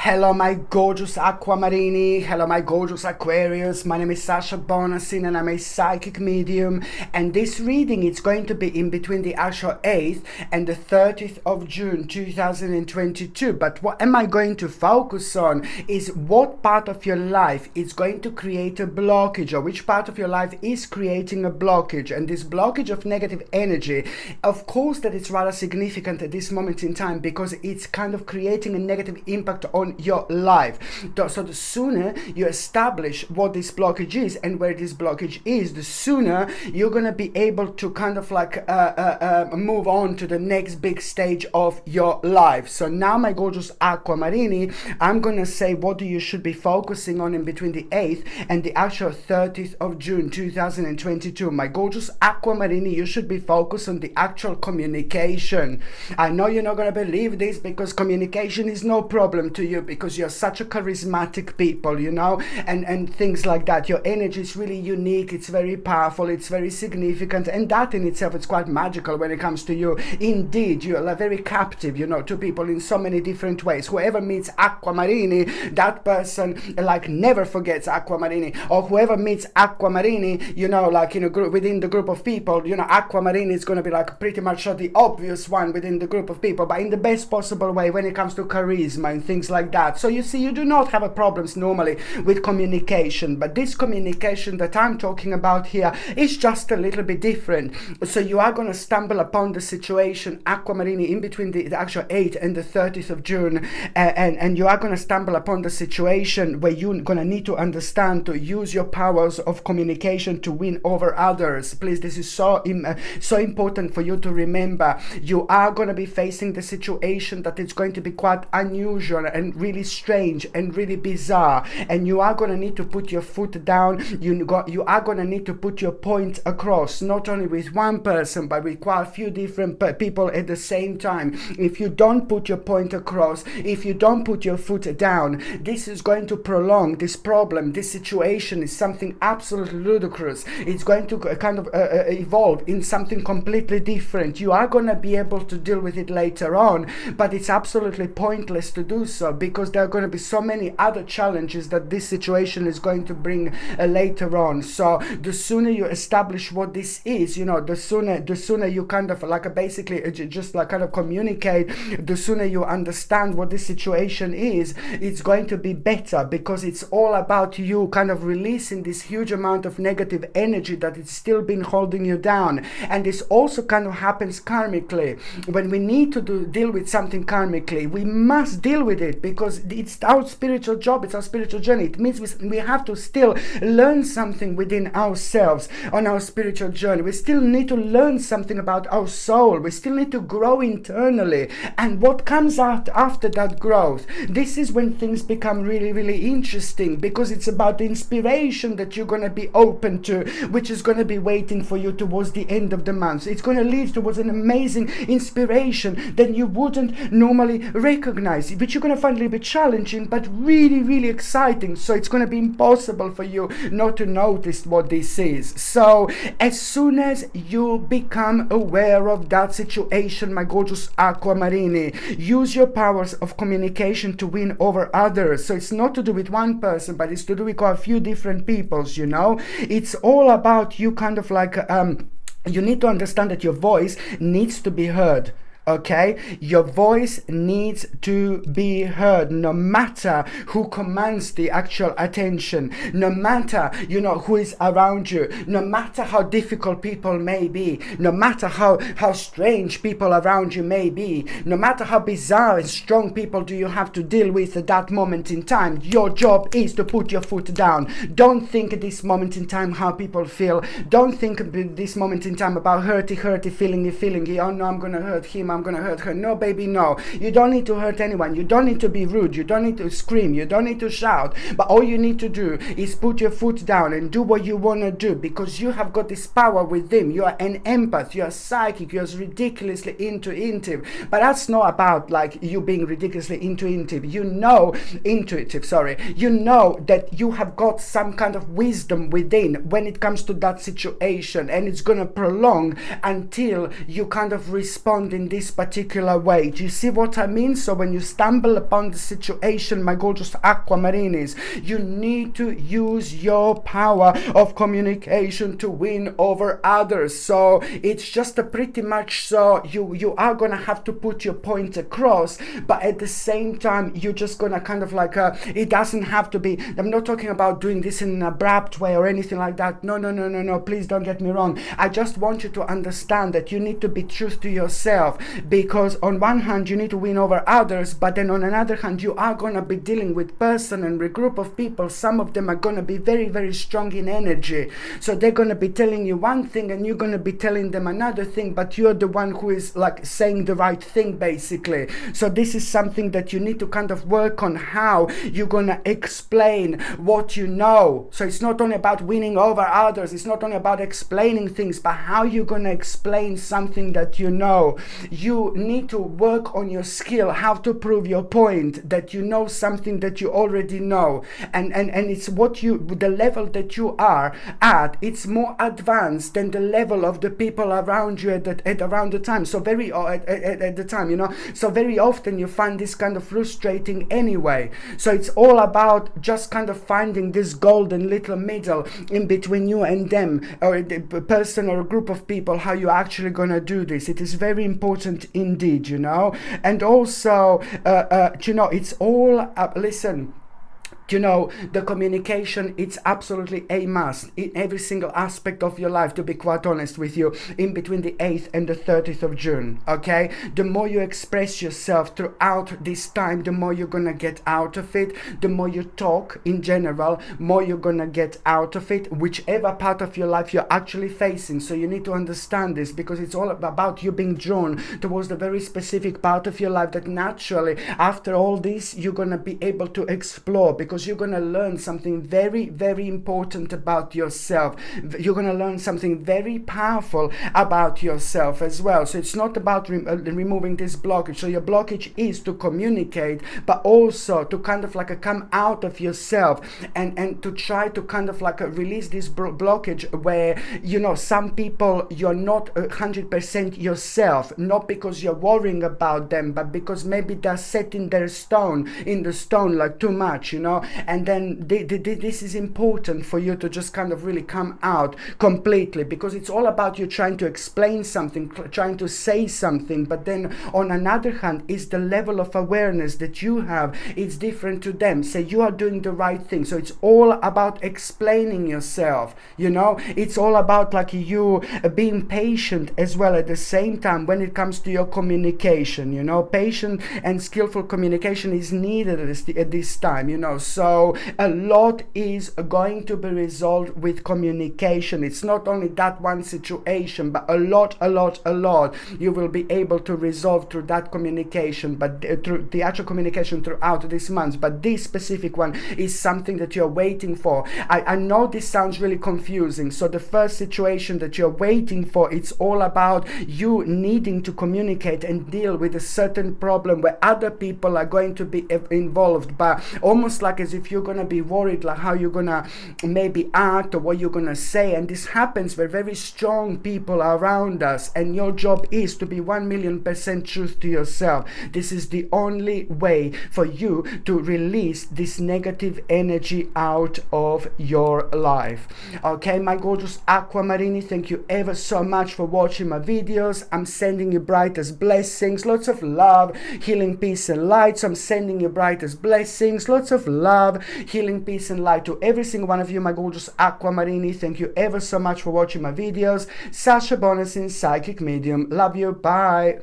Hello my gorgeous Aquamarini, hello my gorgeous Aquarius. My name is Sasha Bonasin and I'm a psychic medium, and this reading is going to be in between the actual 8th and the 30th of June 2022. But what am I going to focus on is what part of your life is going to create a blockage, or which part of your life is creating a blockage. And this blockage of negative energy, of course that it's rather significant at this moment in time, because it's kind of creating a negative impact on your life. So the sooner you establish what this blockage is and where this blockage is, the sooner you're going to be able to kind of like move on to the next big stage of your life. So now, my gorgeous Aquamarini, I'm going to say what you should be focusing on in between the 8th and the actual 30th of June 2022. My gorgeous Aquamarini, you should be focused on the actual communication. I know you're not going to believe this, because communication is no problem to you, because you're such a charismatic people, you know, and things like that. Your energy is really unique, it's very powerful, it's very significant, and that in itself is quite magical when it comes to you. Indeed, you are very captive, you know, to people in so many different ways. Whoever meets Aquamarini, that person like never forgets Aquamarini, or whoever meets Aquamarini, you know, like in a group, within the group of people, you know, Aquamarini is going to be like pretty much the obvious one within the group of people, but in the best possible way when it comes to charisma and things like that. So you see, you do not have a problems normally with communication, but this communication that I'm talking about here is just a little bit different. So you are going to stumble upon the situation, Aquamarini, in between the actual 8th and the 30th of June, and you are going to stumble upon the situation where you're going to need to understand to use your powers of communication to win over others. Please, this is so important for you to remember. You are going to be facing the situation that it's going to be quite unusual and really strange and really bizarre, and you are going to need to put your foot down. You are going to need to put your point across, not only with one person but with quite a few different people at the same time. If you don't put your point across, if you don't put your foot down, this is going to prolong this problem. This situation is something absolutely ludicrous. It's going to kind of evolve in something completely different. You are going to be able to deal with it later on, but it's absolutely pointless to do so, because there are going to be so many other challenges that this situation is going to bring later on. So the sooner you establish what this is, you know, the sooner you kind of like basically just like kind of communicate, the sooner you understand what this situation is, it's going to be better, because it's all about you kind of releasing this huge amount of negative energy that it's still been holding you down. And this also kind of happens karmically. When we need to deal with something karmically, we must deal with it, because it's our spiritual job, it's our spiritual journey. It means we have to still learn something within ourselves on our spiritual journey. We still need to learn something about our soul. We still need to grow internally. And what comes out after that growth, this is when things become really, really interesting, because it's about the inspiration that you're going to be open to, which is going to be waiting for you towards the end of the month. It's going to lead towards an amazing inspiration that you wouldn't normally recognize, which you're going to find a little bit challenging, but really, really exciting. So it's going to be impossible for you not to notice what this is. So as soon as you become aware of that situation, my gorgeous Aquamarini, use your powers of communication to win over others. So it's not to do with one person, but it's to do with a few different peoples, you know. It's all about you kind of like you need to understand that your voice needs to be heard. Okay, your voice needs to be heard, no matter who commands the actual attention, no matter, you know, who is around you, no matter how difficult people may be, no matter how strange people around you may be, no matter how bizarre and strong people do you have to deal with at that moment in time. Your job is to put your foot down. Don't think at this moment in time how people feel. Don't think at this moment in time about hurty, feeling, oh no, I'm gonna hurt him, I'm gonna hurt her. No, baby, no. You don't need to hurt anyone. You don't need to be rude. You don't need to scream. You don't need to shout. But all you need to do is put your foot down and do what you want to do, because you have got this power within. You are an empath. You are psychic. You are ridiculously intuitive. But that's not about like you being ridiculously intuitive. You know that you have got some kind of wisdom within when it comes to that situation, and it's going to prolong until you kind of respond in this this particular way. Do you see what I mean? So when you stumble upon the situation, my gorgeous aquamarinis, you need to use your power of communication to win over others. So it's just a pretty much so you are gonna have to put your point across, but at the same time you're just gonna kind of like it doesn't have to be, I'm not talking about doing this in an abrupt way or anything like that. No, please don't get me wrong. I just want you to understand that you need to be true to yourself, because on one hand you need to win over others, but then on another hand you are going to be dealing with person and a group of people. Some of them are going to be very, very strong in energy, so they're going to be telling you one thing and you're going to be telling them another thing, but you're the one who is like saying the right thing basically. So this is something that you need to kind of work on, how you're going to explain what you know. So it's not only about winning over others, it's not only about explaining things, but how you're going to explain something that you know. You need to work on your skill, how to prove your point, that you know something that you already know, and it's what you, the level that you are at, it's more advanced than the level of the people around you at around the time. So very at the time, you know, so very often you find this kind of frustrating anyway. So it's all about just kind of finding this golden little middle in between you and them, or the person or a group of people, how you're actually gonna do this. It is very important indeed, you know. And also you know, it's all listen, you know, the communication, it's absolutely a must in every single aspect of your life, to be quite honest with you, in between the 8th and the 30th of June, okay? The more you express yourself throughout this time, the more you're gonna get out of it. The more you talk in general, more you're gonna get out of it, whichever part of your life you're actually facing. So you need to understand this, because it's all about you being drawn towards the very specific part of your life that naturally, after all this, you're gonna be able to explore, because you're going to learn something very, very important about yourself. You're going to learn something very powerful about yourself as well. So it's not about removing this blockage. So your blockage is to communicate, but also to kind of like come out of yourself and to try to kind of like release this blockage where, you know, some people you're not 100% yourself, not because you're worrying about them, but because maybe they're setting their stone in the stone like too much, you know. And then this is important for you to just kind of really come out completely, because it's all about you trying to explain something, trying to say something, but then on another hand is the level of awareness that you have, it's different to them. Say you are doing the right thing. So it's all about explaining yourself, you know. It's all about like you being patient as well at the same time when it comes to your communication, you know. Patient and skillful communication is needed at this time, you know. So a lot is going to be resolved with communication. It's not only that one situation, but a lot you will be able to resolve through that communication, but through the actual communication throughout this month. But this specific one is something that you're waiting for. I know this sounds really confusing. So the first situation that you're waiting for, it's all about you needing to communicate and deal with a certain problem where other people are going to be involved, but almost like as if you're going to be worried like how you're going to maybe act or what you're going to say. And this happens where very strong people are around us, and your job is to be 1,000,000% truth to yourself. This is the only way for you to release this negative energy out of your life. Okay, my gorgeous aquamarini, thank you ever so much for watching my videos. I'm sending you brightest blessings, lots of love, healing, peace and light. So I'm sending you brightest blessings, lots of love, healing, peace and light to every single one of you, my gorgeous aquamarini. Thank you ever so much for watching my videos. Sasha Bonasin, psychic medium. Love you. Bye.